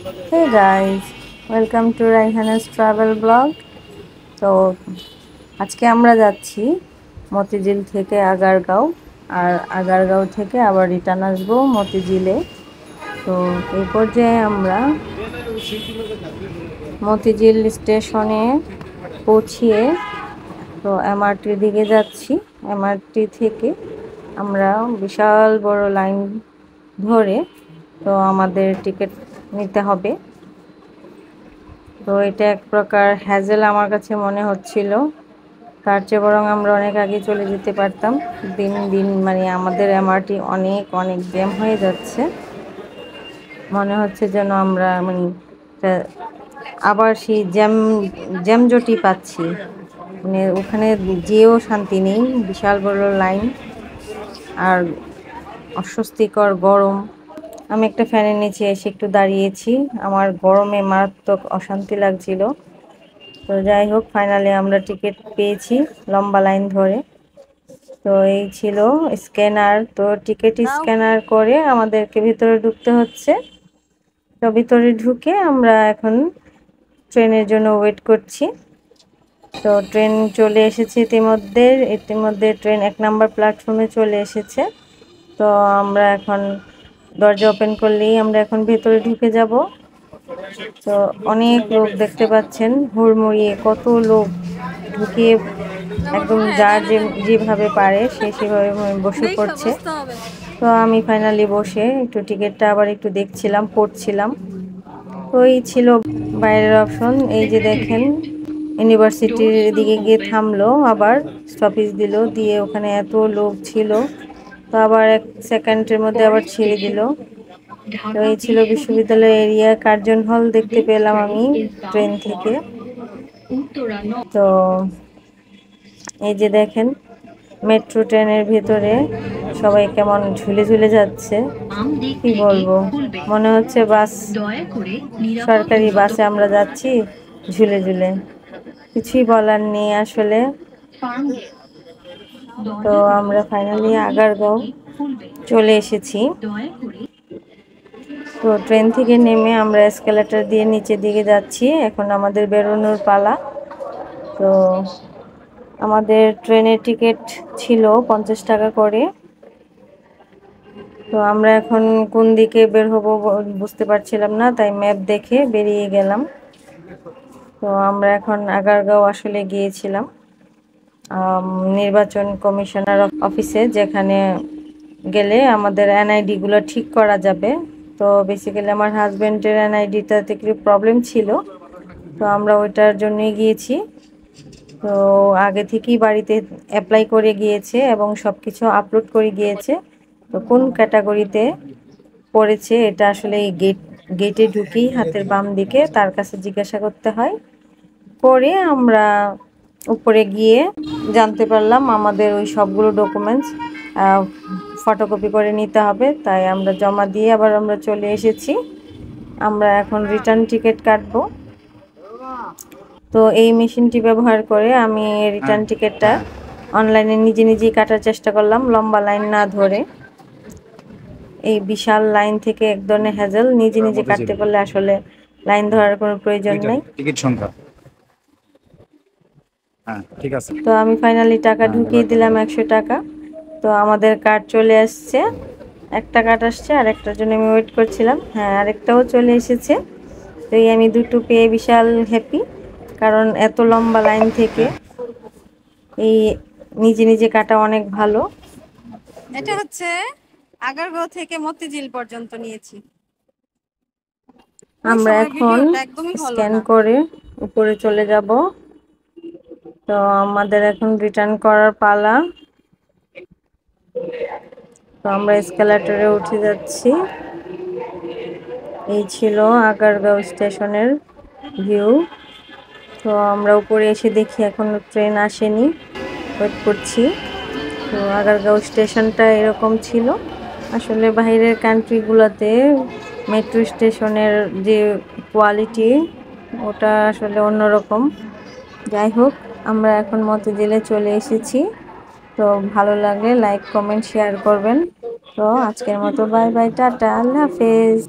Hey guys, welcome to Raihan's travel blog. তো আজকে আমরা যাচ্ছি মতিঝিল থেকে আগারগাঁও, আর আগারগাঁও থেকে আবার রিটার্ন আসবো মতিঝিলে। তো এই পর্যায়ে আমরা মতিঝিল স্টেশনে পৌঁছিয়ে তো এমআরটির দিকে যাচ্ছি। এমআরটি থেকে আমরা বিশাল বড় লাইন ধরে তো আমাদের টিকিট নিতে হবে। তো এটা এক প্রকার হ্যাজেল আমার কাছে মনে হচ্ছিল, তার চেয়ে বরং আমরা অনেক আগে চলে যেতে পারতাম। দিন দিন মানে আমাদের এমআরটি অনেক অনেক জ্যাম হয়ে যাচ্ছে, মনে হচ্ছে যেন আমরা মানে আবার সেই জ্যামজটই পাচ্ছি, মানে ওখানে যেও শান্তি নেই, বিশাল বড় লাইন আর অস্বস্তিকর গরম। আমি একটা ফ্যানের নিচে এসে একটু দাঁড়িয়েছি, আমার গরমে মারাত্মক অশান্তি লাগছিল। তো যাই হোক, ফাইনালি আমরা টিকিট পেয়েছি লম্বা লাইন ধরে। তো এই ছিল স্ক্যানার, তো টিকিট স্ক্যানার করে আমাদেরকে ভিতরে ঢুকতে হচ্ছে। তো ভিতরে ঢুকে আমরা এখন ট্রেনের জন্য ওয়েট করছি। তো ট্রেন চলে এসেছে ইতিমধ্যে ট্রেন 1 নম্বর প্ল্যাটফর্মে চলে এসেছে। তো আমরা এখন দরজা ওপেন করলেই আমরা এখন ভেতরে ঢুকে যাব। তো অনেক লোক দেখতে পাচ্ছেন, হুড়মুড়িয়ে কত লোক ঢুকিয়ে একদম যার যেভাবে পারে সে সেভাবে বসে পড়ছে। তো আমি ফাইনালি বসে একটু টিকিটটা আবার একটু দেখছিলাম, পড়ছিলাম। তো এই ছিল বাইরের অপশন। এই যে দেখেন, ইউনিভার্সিটির দিকে গিয়ে থামলো, আবার স্টপেজ দিল, দিয়ে ওখানে এত লোক ছিল, তো আবার 1 সেকেন্ডের মধ্যে আবার ছেড়ে দিল। তো এই ছিল বিশ্ববিদ্যালয় এরিয়া কার্জন হল দেখতে পেলাম আমি ট্রেন থেকে। তো এই যে দেখেন, মেট্রো ট্রেনের ভেতরে সবাই কেমন ঝুলে ঝুলে যাচ্ছে, কি বলবো, মনে হচ্ছে বাস, সরকারি বাসে আমরা যাচ্ছি ঝুলে ঝুলে, কিছুই বলার নেই আসলে। তো আমরা ফাইনালি আগারগাঁও চলে এসেছি। তো ট্রেন থেকে নেমে আমরা এসকেলেটর দিয়ে নিচের দিকে যাচ্ছি, এখন আমাদের বেরোনোর পালা। তো আমাদের ট্রেনের টিকিট ছিল 50 টাকা করে। তো আমরা এখন কোন দিকে বের হব বুঝতে পারছিলাম না, তাই ম্যাপ দেখে বেরিয়ে গেলাম। তো আমরা এখন আগারগাঁও আসলে গিয়েছিলাম নির্বাচন কমিশনার অফিসে, যেখানে গেলে আমাদের এনআইডিগুলো ঠিক করা যাবে। তো বেসিক্যালি আমার হাজব্যান্ডের এনআইডিটাতে একটু প্রবলেম ছিল, তো আমরা ওইটার জন্যই গিয়েছি। তো আগে থেকেই বাড়িতে অ্যাপ্লাই করে গিয়েছে এবং সব কিছু আপলোড করে গিয়েছে। তো কোন ক্যাটাগরিতে পড়েছে এটা আসলে এই গেটে ঢুকেই হাতের বাম দিকে তার কাছে জিজ্ঞাসা করতে হয়। করে আমরা উপরে গিয়ে জানতে পারলাম আমাদের ওই সবগুলো ডকুমেন্টস ফটোকপি করে নিতে হবে, তাই আমরা জমা দিয়ে আবার আমরা চলে এসেছি। আমরা এখন রিটার্ন টিকিট কাটবো। তো এই মেশিনটি ব্যবহার করে আমি রিটার্ন টিকিটটা অনলাইনে নিজেই কাটার চেষ্টা করলাম, লম্বা লাইন না ধরে। এই বিশাল লাইন থেকে এক ধরনের হ্যাজেল, নিজে কাটতে পারলে আসলে লাইন ধরার কোনো প্রয়োজন নেই। টিকিট সংখ্যা, হ্যাঁ ঠিক আছে। তো আমি ফাইনালি টাকা ঢুকিয়ে দিলাম 100 টাকা। তো আমাদের কার্ড চলে আসছে, একটা কার্ড আসছে, আর একটার জন্য আমি ওয়েট করছিলাম। হ্যাঁ, আরেকটাও চলে এসেছে। তো এই আমি দুটো পেয়ে বিশাল হ্যাপি, কারণ এত লম্বা লাইন থেকে এই নিজে কাটা অনেক ভালো। এটা হচ্ছে আগারগাঁও থেকে মতিঝিল পর্যন্ত নিয়েছি। আমরা এখন স্ক্যান করে উপরে চলে যাব। তো আমাদের এখন রিটার্ন করার পালা। তো আমরা এসকেলেটরে উঠে যাচ্ছি। এই ছিল আগারগাঁও স্টেশনের ভিউ। তো আমরা উপরে এসে দেখি এখনো ট্রেন আসেনি, ওয়েট করছি। তো আগারগাঁও স্টেশনটা এরকম ছিল। আসলে বাইরের কান্ট্রিগুলোতে মেট্রো স্টেশনের যে কোয়ালিটি, ওটা আসলে অন্যরকম। যাই হোক, আমরা এখন মতিঝিলে চলে এসেছি। তো ভালো লাগলে লাইক কমেন্ট শেয়ার করবেন। তো আজকের মতো বাই বাই, টাটা, আল্লাহ হাফেজ।